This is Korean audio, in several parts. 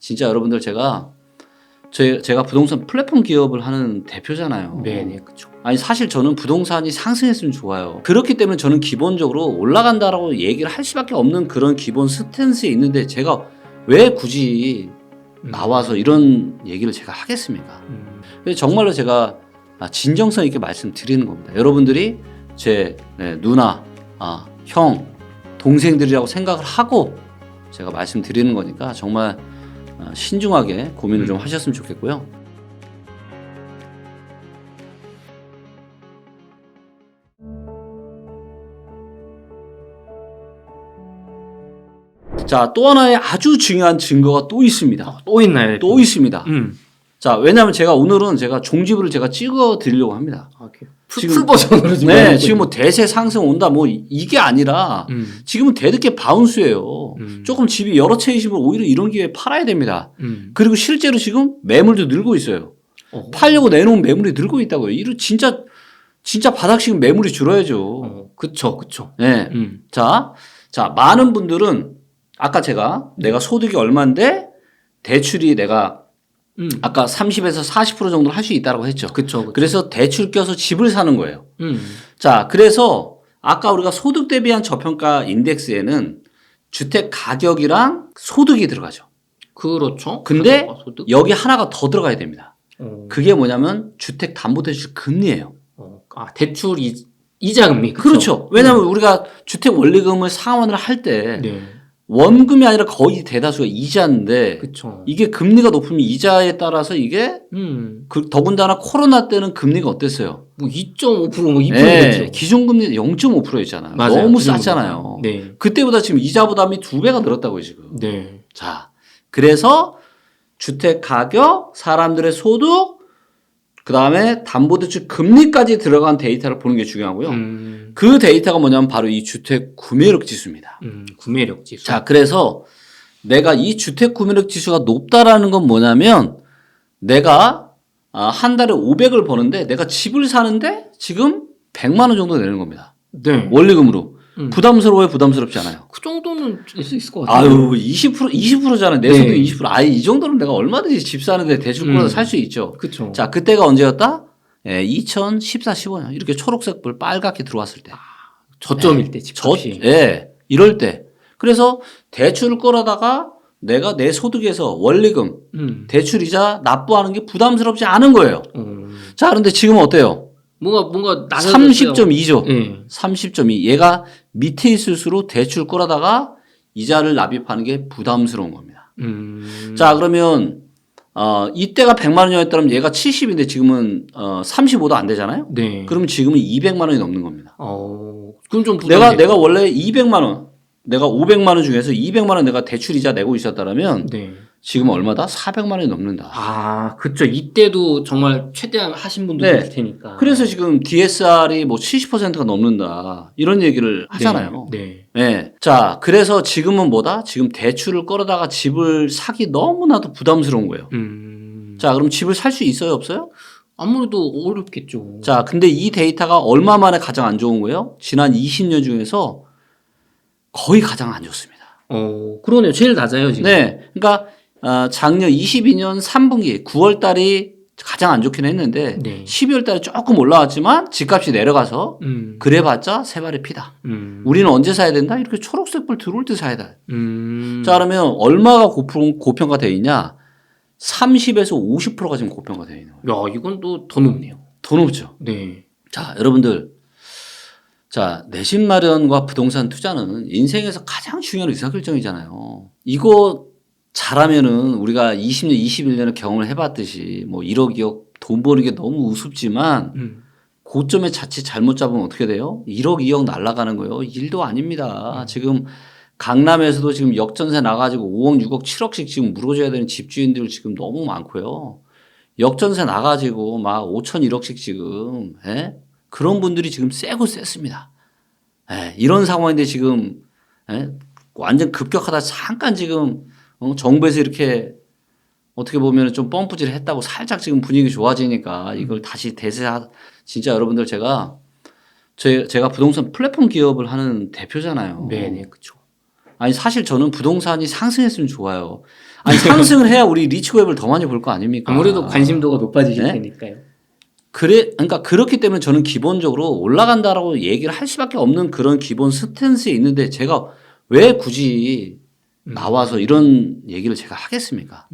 진짜 여러분들 제가 부동산 플랫폼 기업을 하는 대표잖아요. 네네, 그렇죠. 아니 사실 저는 부동산이 상승했으면 좋아요. 그렇기 때문에 저는 기본적으로 올라간다라고 얘기를 할 수밖에 없는 그런 기본 스탠스에 있는데 제가 왜 굳이 나와서 이런 얘기를 제가 하겠습니까? 그래서 정말로 제가 진정성 있게 말씀드리는 겁니다. 여러분들이 제 누나, 형, 동생들이라고 생각을 하고 제가 말씀드리는 거니까 정말 신중하게 고민을 좀 하셨으면 좋겠고요. 자, 또 하나의 아주 중요한 증거가 또 있습니다. 또 있나요? 또 있습니다. 음. 자, 왜냐하면 오늘은 종지부를 찍어 드리려고 합니다. 풀 버전으로 지금. 네, 지금 뭐 대세 상승 온다 뭐 이게 아니라 지금은 대득게 바운스예요. 조금 집이 여러 채 있으면 오히려 이런 기회에 팔아야 됩니다. 그리고 실제로 지금 매물도 늘고 있어요. 팔려고 내놓은 매물이 늘고 있다고요. 이거 진짜 바닥 지금 매물이 줄어야죠. 그쵸. 네. 자, 많은 분들은 아까 내가 소득이 얼마인데 대출이 내가 아까 30에서 40% 정도를 할 수 있다고 했죠. 그쵸. 그래서 대출 껴서 집을 사는 거예요. 자, 그래서 아까 우리가 소득 대비한 저평가 인덱스에는 주택 가격이랑 소득이 들어가죠. 그렇죠. 근데 소득. 여기 하나가 더 들어가야 됩니다. 그게 뭐냐면 주택 담보 대출 금리예요. 대출 이자 금리. 그렇죠. 왜냐하면 우리가 주택 원리금을 상환을 할 때 네. 원금이 아니라 거의 대다수가 이자인데 그쵸. 이게 금리가 높으면 이자에 따라서 이게 더군다나 코로나 때는 금리가 어땠어요? 뭐 2.5% 뭐 2%였죠. 네, 기준금리 0.5%였잖아요. 맞아요. 너무 쌌잖아요. 네. 그때보다 지금 이자 부담이 2배가 늘었다고요, 지금. 네. 자, 그래서 주택 가격, 사람들의 소득, 그 다음에 담보대출 금리까지 들어간 데이터를 보는 게 중요하고요. 그 데이터가 뭐냐면 바로 이 주택 구매력 지수입니다. 구매력 지수. 자, 그래서 내가 이 주택 구매력 지수가 높다라는 건 뭐냐면 내가 한 달에 500을 버는데 내가 집을 사는데 지금 100만 원 정도 내는 겁니다. 네. 원리금으로. 부담스러워요? 부담스럽지 않아요? 그 정도는 될 수 있을 것 같아요. 아유, 20%잖아요. 내 소득 20%. 아예 이 정도는 내가 얼마든지 집 사는데 대출 끌어서 살 수 있죠. 그쵸. 자, 그때가 언제였다? 2014, 15년. 이렇게 초록색 불 빨갛게 들어왔을 때. 저점일 때 집값이. 이럴 때. 그래서 대출을 끌어다가 내가 내 소득에서 원리금, 대출이자 납부하는 게 부담스럽지 않은 거예요. 자, 그런데 지금은 어때요? 뭔가 낮아졌어요. 30.2죠. 네. 30.2. 얘가 밑에 있을수록 대출 끌어다가 이자를 납입하는 게 부담스러운 겁니다. 자, 그러면 이때가 100만 원이었다면 얘가 70인데 지금은 35도 안 되잖아요. 네. 그럼 지금은 200만 원이 넘는 겁니다. 그럼 좀 부담이 내가 원래 200만 원, 내가 500만 원 중에서 200만 원 내가 대출 이자 내고 있었다면 네. 지금 얼마다? 400만 원이 넘는다. 그쵸. 이때도 정말 최대한 하신 분도 네. 있을 테니까. 그래서 지금 DSR이 뭐 70%가 넘는다. 이런 얘기를 하잖아요. 네. 네. 자, 그래서 지금은 뭐다? 지금 대출을 끌어다가 집을 사기 너무나도 부담스러운 거예요. 자, 그럼 집을 살 수 있어요? 없어요? 아무래도 어렵겠죠. 자, 근데 이 데이터가 얼마 만에 가장 안 좋은 거예요? 지난 20년 중에서 거의 가장 안 좋습니다. 그러네요. 제일 낮아요, 지금. 네. 그러니까 작년 22년 3분기 9월 달이 가장 안 좋긴 했는데 네. 12월 달에 조금 올라왔지만 집값이 내려가서 그래봤자 세 발의 피다. 우리는 언제 사야 된다? 이렇게 초록색 불 들어올 때 사야 돼. 자, 그러면 얼마가 고평가되어 있냐? 30에서 50%가 지금 고평가되어 있는 거예요. 야, 이건 또 더 높네요. 더 높죠. 네. 자, 여러분들. 자, 내 집 마련과 부동산 투자는 인생에서 가장 중요한 의사결정이잖아요. 이거 잘하면은 우리가 20년, 21년을 경험을 해봤듯이 뭐 1억, 2억 돈 버는 게 너무 우습지만 고점에 자칫 잘못 잡으면 어떻게 돼요? 1억, 2억 날아가는 거예요. 일도 아닙니다. 지금 강남에서도 지금 역전세 나가지고 5억, 6억, 7억씩 지금 물어줘야 되는 집주인들 지금 너무 많고요. 역전세 나가지고 막 5천, 1억씩 지금, 그런 분들이 지금 세고 셌습니다. 이런 상황인데 지금, 완전 급격하다 잠깐 지금, 정부에서 이렇게 어떻게 보면 좀 펌프질 했다고 살짝 지금 분위기 좋아지니까 이걸 다시 진짜 여러분들 제가 부동산 플랫폼 기업을 하는 대표잖아요. 네, 그렇죠. 아니 사실 저는 부동산이 상승했으면 좋아요. 아니 상승을 해야 우리 리치 웹을 더 많이 볼 거 아닙니까? 아무래도 관심도가 높아지실 네? 테니까요. 그러니까 그렇기 때문에 저는 기본적으로 올라간다라고 얘기를 할 수밖에 없는 그런 기본 스탠스에 있는데 제가 왜 굳이 나와서 이런 얘기를 제가 하겠습니까?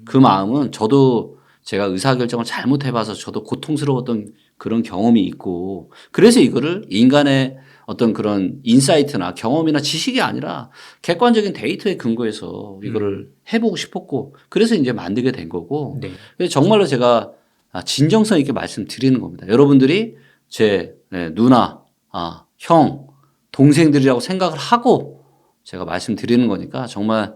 그 마음은 저도 제가 의사결정을 잘못해봐서 저도 고통스러웠던 그런 경험이 있고 그래서 이거를 인간의 어떤 그런 인사이트나 경험이나 지식이 아니라 객관적인 데이터에 근거해서 이거를 해보고 싶었고 그래서 이제 만들게 된 거고 네. 그래서 정말로 제가 진정성 있게 말씀드리는 겁니다. 여러분들이 제 누나, 형, 동생들이라고 생각을 하고 제가 말씀드리는 거니까 정말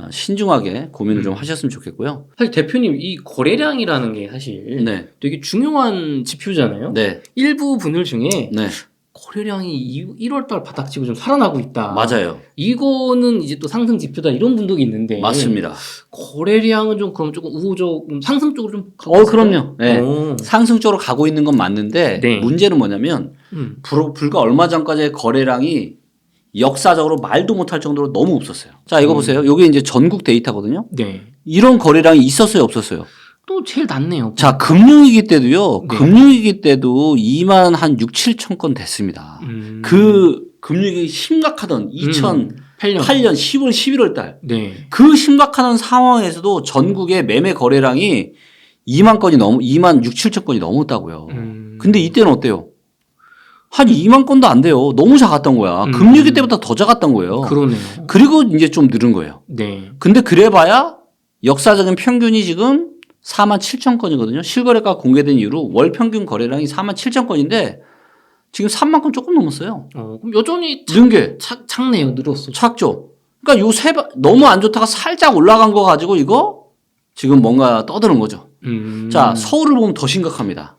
신중하게 고민을 좀 하셨으면 좋겠고요. 사실 대표님 이 거래량이라는 게 사실 네. 되게 중요한 지표잖아요. 네. 일부 분들 중에 네. 거래량이 1월달 바닥치고 좀 살아나고 있다. 맞아요. 이거는 이제 또 상승 지표다 이런 분도 있는데 맞습니다. 거래량은 좀 그럼 조금 우호적, 상승 쪽으로 좀 가고 있을까요? 그럼요. 네. 상승 쪽으로 가고 있는 건 맞는데 네. 문제는 뭐냐면 불과 얼마 전까지의 거래량이 역사적으로 말도 못할 정도로 너무 없었어요. 자, 이거 보세요. 이게 이제 전국 데이터거든요. 네. 이런 거래량이 있었어요, 없었어요? 또 제일 낮네요. 자, 금융위기 때도요. 네. 금융위기 때도 2만 한 6, 7천 건 됐습니다. 그 금융위기 심각하던 2008년 10월, 11월 달. 네. 그 심각한 상황에서도 전국의 매매 거래량이 2만 6, 7천 건이 넘었다고요. 근데 이때는 어때요? 한 2만 건도 안 돼요. 너무 작았던 거야. 금융위기 때보다 더 작았던 거예요. 그러네요. 그리고 이제 좀 늘은 거예요. 네. 근데 그래봐야 역사적인 평균이 지금 4만 7천 건이거든요. 실거래가 공개된 이후로 월 평균 거래량이 4만 7천 건인데 지금 3만 건 조금 넘었어요. 그럼 여전히 는 게 작네요. 늘었어. 작죠. 그러니까 너무 안 좋다가 살짝 올라간 거 가지고 이거 지금 뭔가 떠드는 거죠. 자, 서울을 보면 더 심각합니다.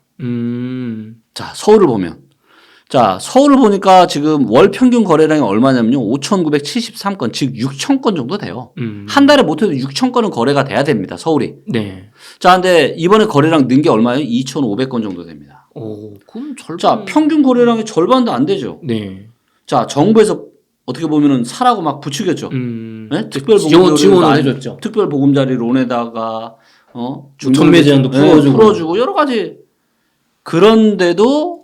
자, 서울을 보면. 자, 서울을 보니까 지금 월 평균 거래량이 얼마냐면요. 5,973건, 즉 6,000건 정도 돼요. 한 달에 못해도 6,000건은 거래가 돼야 됩니다. 서울이. 네. 자, 근데 이번에 거래량 는 게 얼마예요? 2,500건 정도 됩니다. 그럼 절반. 자, 평균 거래량의 절반도 안 되죠. 네. 자, 정부에서 어떻게 보면은 사라고 막 부추겼죠. 네? 지원을 해줬죠. 특별보금자리론에다가 전매 제한도 풀어주고 여러 가지. 그런데도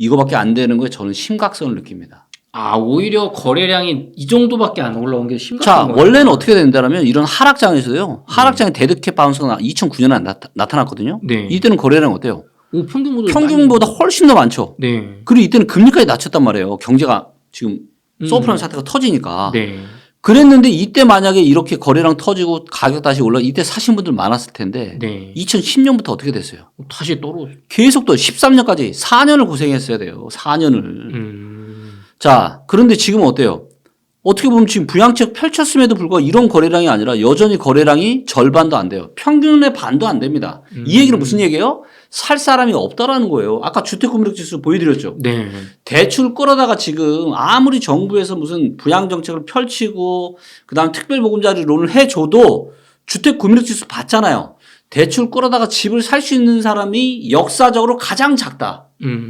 이거밖에 안 되는 거에 저는 심각성을 느낍니다. 오히려 거래량이 이 정도밖에 안 올라온 게 심각한 자, 거예요. 원래는 어떻게 된다면 이런 하락장에서요. 하락장에 데드캣 바운스가 2009년에 나타났거든요. 네. 이때는 거래량 어때요? 평균보다 훨씬 더 많죠. 네. 그리고 이때는 금리까지 낮췄단 말이에요. 경제가 지금 서프라임 사태가 터지니까. 네. 그랬는데 이때 만약에 이렇게 거래량 터지고 가격 다시 올라 이때 사신 분들 많았을 텐데 네. 2010년부터 어떻게 됐어요? 다시 떨어져. 계속 또 13년까지 4년을 고생했어야 돼요. 4년을. 자, 그런데 지금 어때요? 어떻게 보면 지금 부양책 펼쳤음에도 불구하고 이런 거래량이 아니라 여전히 거래량이 절반도 안 돼요. 평균의 반도 안 됩니다. 이 얘기는 무슨 얘기예요? 살 사람이 없다라는 거예요. 아까 주택구매력지수 보여드렸죠. 네. 대출 끌어다가 지금 아무리 정부에서 무슨 부양정책을 펼치고 그다음 특별보금자리론을 해줘도 주택구매력지수 봤잖아요. 대출 끌어다가 집을 살 수 있는 사람이 역사적으로 가장 작다.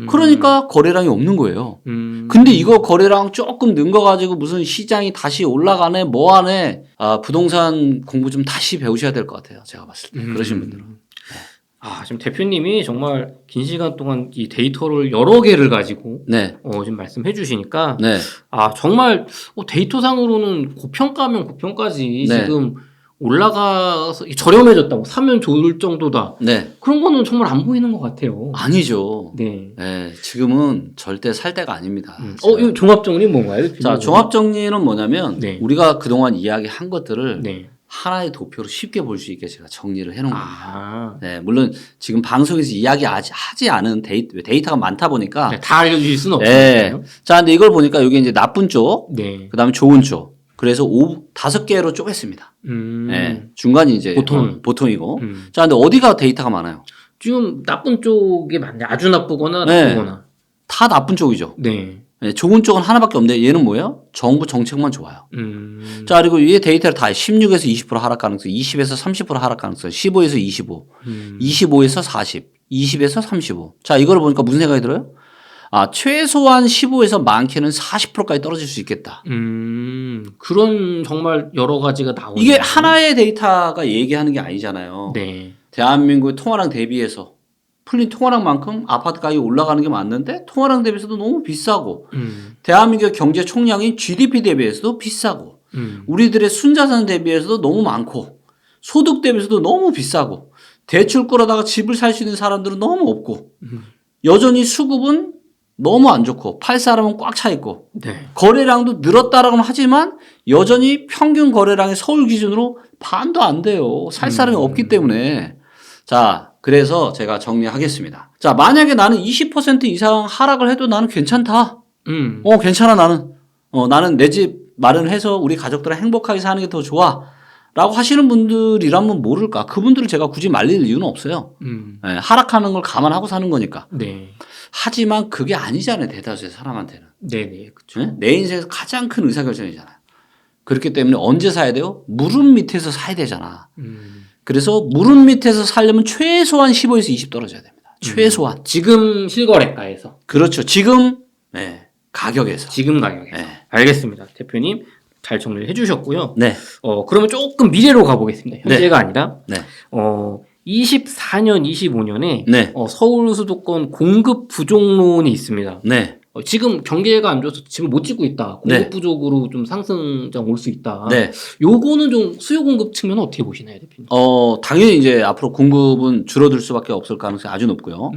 그러니까 거래량이 없는 거예요. 근데 이거 거래량 조금 는 거 가지고 무슨 시장이 다시 올라가네 뭐하네. 부동산 공부 좀 다시 배우셔야 될 것 같아요. 제가 봤을 때. 그러신 분들은. 지금 대표님이 정말 긴 시간 동안 이 데이터를 여러 개를 가지고 네. 지금 말씀해 주시니까 네. 정말 데이터상으로는 고평가면 고평가지 네. 지금 올라가서 저렴해졌다고 사면 좋을 정도다. 네. 그런 거는 정말 안 보이는 것 같아요. 아니죠. 네. 네. 지금은 절대 살 때가 아닙니다. 이 종합정리는 뭔가요? 자, 종합정리는 뭐냐면 네. 우리가 그동안 이야기한 것들을 네. 하나의 도표로 쉽게 볼 수 있게 제가 정리를 해놓은 겁니다. 아. 네, 물론 지금 방송에서 이야기하지 않은 데이터가 많다 보니까. 네, 다 알려주실 수는 네. 없어요. 자, 근데 이걸 보니까 여기 이제 나쁜 쪽, 네. 그 다음에 좋은 쪽. 그래서 5개로 쪼갰습니다. 네, 중간이 이제 보통이고. 자, 근데 어디가 데이터가 많아요? 지금 나쁜 쪽이 많냐? 아주 나쁘거나 네. 나쁘거나. 다 나쁜 쪽이죠. 네. 네, 좋은 쪽은 하나밖에 없는데 얘는 뭐예요? 정부 정책만 좋아요. 자, 그리고 이 데이터를 다 16에서 20% 하락 가능성, 20에서 30% 하락 가능성, 15에서 25, 25에서 40, 20에서 35. 자, 이걸 보니까 무슨 생각이 들어요? 최소한 15에서 많게는 40%까지 떨어질 수 있겠다. 그런 정말 여러 가지가 나오네요. 이게 하나의 데이터가 얘기하는 게 아니잖아요. 네. 대한민국의 통화량 대비해서 풀린 통화량만큼 아파트 가격이 올라가는 게 맞는데 통화량 대비해서도 너무 비싸고 대한민국의 경제 총량이 GDP 대비해서도 비싸고 우리들의 순자산 대비해서도 너무 많고 소득 대비해서도 너무 비싸고 대출 끌어다가 집을 살 수 있는 사람들은 너무 없고 여전히 수급은 너무 안 좋고 팔 사람은 꽉 차 있고 네. 거래량도 늘었다라고는 하지만 여전히 평균 거래량이 서울 기준으로 반도 안 돼요. 살 사람이 없기 때문에. 자, 그래서 제가 정리하겠습니다. 자, 만약에 나는 20% 이상 하락을 해도 나는 괜찮다. 괜찮아 나는. 나는 내 집 마련해서 우리 가족들랑 행복하게 사는 게 더 좋아. 라고 하시는 분들이라면 모를까. 그분들을 제가 굳이 말릴 이유는 없어요. 네, 하락하는 걸 감안하고 사는 거니까. 네. 하지만 그게 아니잖아요. 대다수의 사람한테는. 네네. 그렇죠. 네? 내 인생에서 가장 큰 의사결정이잖아요. 그렇기 때문에 언제 사야 돼요? 무릎 밑에서 사야 되잖아. 그래서 무릎 밑에서 살려면 최소한 15에서 20 떨어져야 됩니다. 최소한. 지금 실거래가에서. 그렇죠. 지금 네, 가격에서. 지금 가격에서. 네. 알겠습니다. 대표님 잘 정리를 해주셨고요. 네. 그러면 조금 미래로 가보겠습니다. 현재가 아니라. 네. 24년, 25년에 네. 서울 수도권 공급 부족론이 있습니다. 네. 지금 경기가 안 좋아서 집을 못 짓고 있다. 공급 네. 부족으로 좀 상승장 올 수 있다. 네. 요거는 좀 수요 공급 측면은 어떻게 보시나요, 대표님? 당연히 이제 앞으로 공급은 줄어들 수밖에 없을 가능성이 아주 높고요.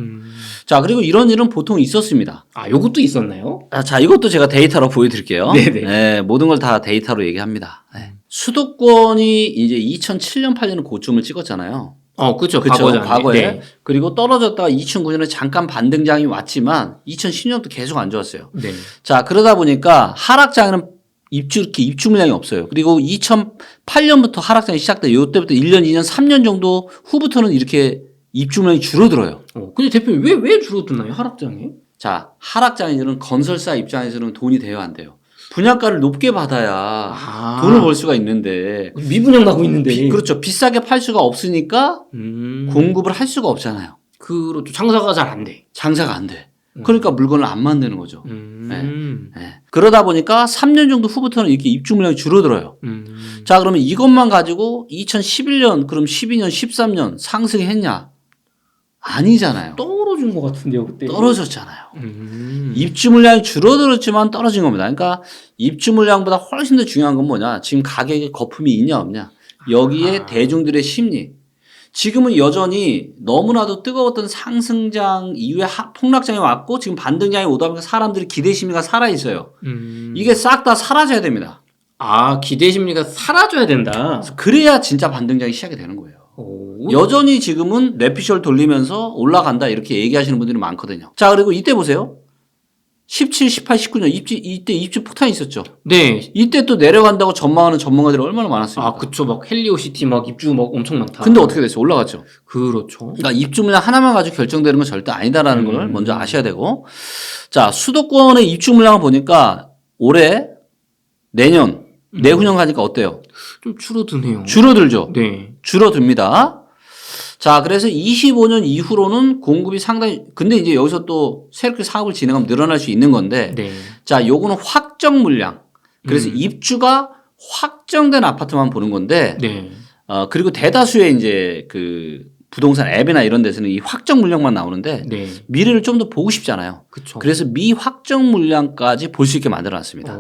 자, 그리고 이런 일은 보통 있었습니다. 요것도 있었나요? 자, 이것도 제가 데이터로 보여드릴게요. 네네. 네, 모든 걸 다 데이터로 얘기합니다. 네. 수도권이 이제 2007년, 8년은 고점을 찍었잖아요. 그렇죠. 과거에. 네. 그리고 떨어졌다가 2009년에 잠깐 반등장이 왔지만 2010년도 계속 안 좋았어요. 네. 자, 그러다 보니까 하락장에는 이렇게 입주 물량이 없어요. 그리고 2008년부터 하락장이 시작돼. 이때부터 1년, 2년, 3년 정도 후부터는 이렇게 입주 물량이 줄어들어요. 근데 대표님 왜 줄어드나요, 하락장에? 자, 하락장에는 건설사 입장에서는 돈이 돼요, 안 돼요? 분양가를 높게 받아야 돈을 벌 수가 있는데 미분양 나고 있는데 그렇죠. 비싸게 팔 수가 없으니까 공급을 할 수가 없잖아요. 그렇죠. 장사가 잘 안 돼. 장사가 안 돼. 그러니까 물건을 안 만드는 거죠. 네. 그러다 보니까 3년 정도 후부터는 이렇게 입주 물량이 줄어들어요. 자, 그러면 이것만 가지고 2011년, 그럼 12년, 13년 상승했냐? 아니잖아요. 떨어진 것 같은데요, 그때. 떨어졌잖아요. 입주 물량이 줄어들었지만 떨어진 겁니다. 그러니까 입주 물량보다 훨씬 더 중요한 건 뭐냐? 지금 가격에 거품이 있냐 없냐? 여기에 대중들의 심리. 지금은 여전히 너무나도 뜨거웠던 상승장 이후에 폭락장이 왔고 지금 반등장이 오다 보니까 사람들이 기대 심리가 살아 있어요. 이게 싹 다 사라져야 됩니다. 기대 심리가 사라져야 된다. 그래야 진짜 반등장이 시작이 되는 거예요. 여전히 지금은 뇌피셜 돌리면서 올라간다 이렇게 얘기하시는 분들이 많거든요. 자, 그리고 이때 보세요. 17, 18, 19년 이때 입주 폭탄이 있었죠. 네. 이때 또 내려간다고 전망하는 전문가들이 얼마나 많았습니까? 그쵸. 막 헬리오시티 막 입주 막 엄청 많다. 근데 어떻게 됐어요? 올라갔죠. 그렇죠. 그러니까 입주 물량 하나만 가지고 결정되는 건 절대 아니다라는 걸 먼저 아셔야 되고. 자, 수도권의 입주 물량을 보니까 올해, 내년, 내후년 가니까 어때요? 좀 줄어드네요. 줄어들죠. 네. 줄어듭니다. 자, 그래서 25년 이후로는 공급이 상당히, 근데 이제 여기서 또 새롭게 사업을 진행하면 늘어날 수 있는 건데, 네. 자, 요거는 확정 물량. 그래서 입주가 확정된 아파트만 보는 건데, 네. 그리고 대다수의 이제 그 부동산 앱이나 이런 데서는 이 확정 물량만 나오는데, 네. 미래를 좀 더 보고 싶잖아요. 그쵸. 그래서 미확정 물량까지 볼 수 있게 만들어 놨습니다.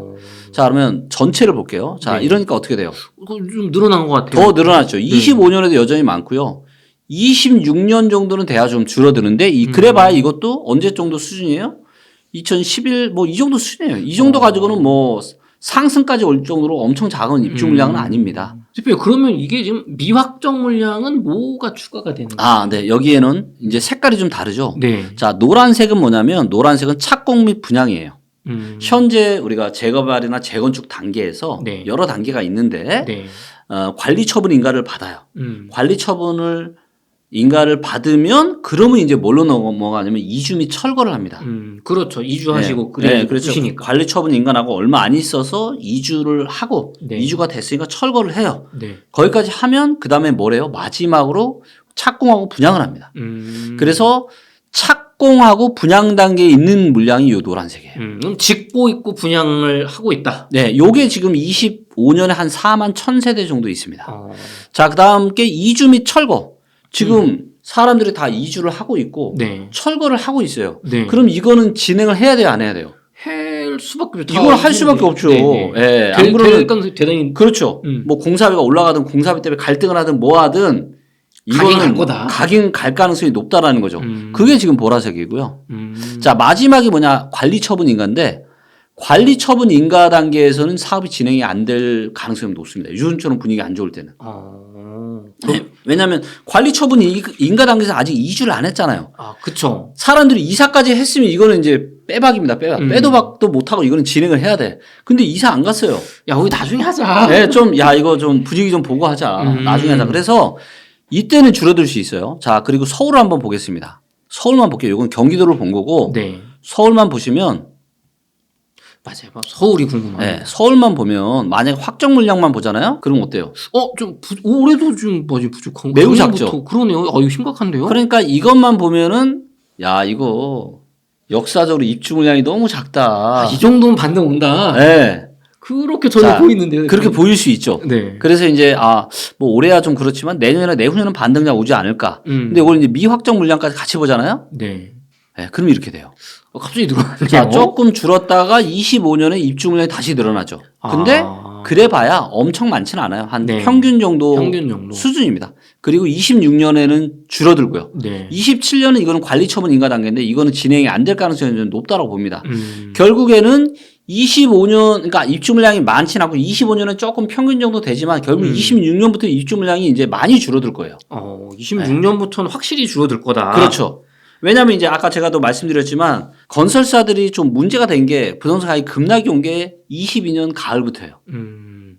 자, 그러면 전체를 볼게요. 자, 네. 이러니까 어떻게 돼요? 좀 늘어난 것 같아요. 더 늘어났죠. 25년에도 여전히 많고요. 26년 정도는 돼야 좀 줄어드는데 그래봐야 이것도 언제 정도 수준이에요? 2011 뭐 이 정도 수준이에요. 이 정도 가지고는 뭐 상승까지 올 정도로 엄청 작은 입주 물량은 아닙니다. 대표님 그러면 이게 지금 미확정 물량은 뭐가 추가가 되는 거예요? 네. 여기에는 이제 색깔이 좀 다르죠. 네. 자, 노란색은 뭐냐면 노란색은 착공 및 분양이에요. 현재 우리가 재개발이나 재건축 단계에서 네. 여러 단계가 있는데 네. 관리 처분 인가를 받아요. 관리 처분을 인가를 받으면 그러면 이제 뭘로 넘어가냐면 이주 및 철거를 합니다. 그렇죠. 이주하시고 네, 그렇죠. 부시니까. 관리 처분 인가하고 얼마 안 있어서 이주를 하고 네. 이주가 됐으니까 철거를 해요. 네. 거기까지 하면 그다음에 뭐래요? 마지막으로 착공하고 분양을 합니다. 그래서 착공하고 분양 단계에 있는 물량이 요 노란색이에요. 그럼 짓고 있고 분양을 하고 있다. 네, 요게 지금 25년에 한 4만 1,000세대 정도 있습니다. 자, 그다음 게 이주 및 철거. 지금 사람들이 다 이주를 하고 있고 네. 철거를 하고 있어요. 네. 그럼 이거는 진행을 해야 돼요, 안 해야 돼요? 할 수밖에 없죠. 이걸 할 수밖에 없죠. 네. 예, 안 그러면 대단히 그렇죠. 뭐 공사비가 올라가든 공사비 때문에 갈등을 하든 뭐 하든 가긴 갈 이거는 거다. 가긴 갈 가능성이 높다라는 거죠. 그게 지금 보라색이고요. 음. 자, 마지막이 뭐냐? 관리 처분 인가인데 관리 처분 인가 단계에서는 사업이 진행이 안 될 가능성이 높습니다. 요즘처럼 분위기 안 좋을 때는. 왜냐하면 관리 처분 인가 단계에서 아직 이주를 안 했잖아요. 아, 그쵸. 사람들이 이사까지 했으면 이거는 이제 빼박입니다. 빼박. 빼도 박도 못하고 이거는 진행을 해야 돼. 근데 이사 안 갔어요. 야, 우리 나중에 하자. 네, 좀, 야, 이거 좀 분위기 좀 보고 하자. 나중에 하자. 그래서 이때는 줄어들 수 있어요. 자, 그리고 서울을 한번 보겠습니다. 서울만 볼게요. 이건 경기도를 본 거고. 네. 서울만 보시면. 맞아요. 서울이 궁금해요. 네, 서울만 보면 만약에 확정 물량만 보잖아요? 그럼 어때요? 올해도 좀 뭐지 부족한 매우 작년부터 작죠. 그러네요. 이거 심각한데요? 그러니까 이것만 보면은 야, 이거 역사적으로 입주 물량이 너무 작다. 이 정도는 반등 온다. 네. 그렇게 저는 보이는데요. 그렇게 보일 수 있죠. 네. 그래서 이제 뭐 올해야 좀 그렇지만 내년이나 내후년은 반등량 오지 않을까. 근데 이걸 이제 미확정 물량까지 같이 보잖아요. 네. 네, 그럼 이렇게 돼요. 갑자기 늘어나네요. 자, 조금 줄었다가 25년에 입주 물량이 다시 늘어나죠. 근데 그래봐야 엄청 많지는 않아요. 한 네. 평균 정도 수준입니다. 그리고 26년에는 줄어들고요. 네. 27년은 이거는 관리 처분 인가 단계인데 이거는 진행이 안 될 가능성이 좀 높다고 봅니다. 결국에는 25년, 그러니까 입주 물량이 많지는 않고 25년은 조금 평균 정도 되지만 결국 26년부터 입주 물량이 이제 많이 줄어들 거예요. 26년부터는 확실히 줄어들 거다. 그렇죠. 왜냐하면 이제 아까 제가 또 말씀드렸지만 건설사들이 좀 문제가 된 게 부동산 가격이 급락이 온 게 22년 가을부터예요.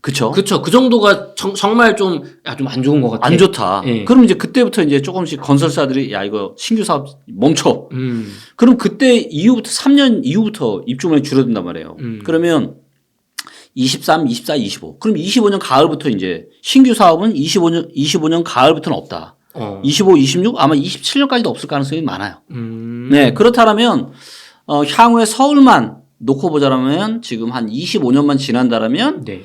그쵸? 그쵸. 그 정도가 정말 좀 안 좋은 것 같아요. 안 좋다. 예. 그럼 이제 그때부터 이제 조금씩 건설사들이 야, 이거 신규 사업 멈춰. 그럼 그때 이후부터 3년 이후부터 입주물량이 줄어든단 말이에요. 그러면 23, 24, 25. 그럼 25년 가을부터 이제 신규 사업은 25년 가을부터는 없다. 25, 26 아마 27년까지도 없을 가능성이 많아요. 네, 그렇다면 향후에 서울만 놓고 보자면 지금 한 25년만 지난다라면 네.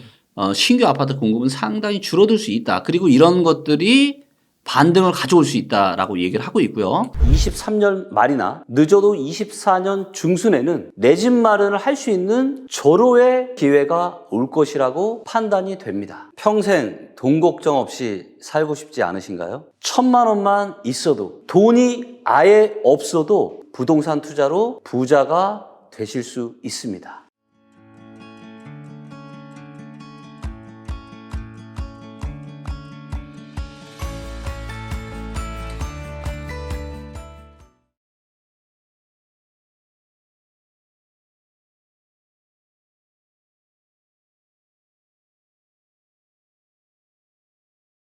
신규 아파트 공급은 상당히 줄어들 수 있다. 그리고 이런 것들이 반등을 가져올 수 있다라고 얘기를 하고 있고요. 23년 말이나 늦어도 24년 중순에는 내 집 마련을 할 수 있는 절호의 기회가 올 것이라고 판단이 됩니다. 평생 돈 걱정 없이 살고 싶지 않으신가요? 1,000만 원만 있어도 돈이 아예 없어도 부동산 투자로 부자가 되실 수 있습니다.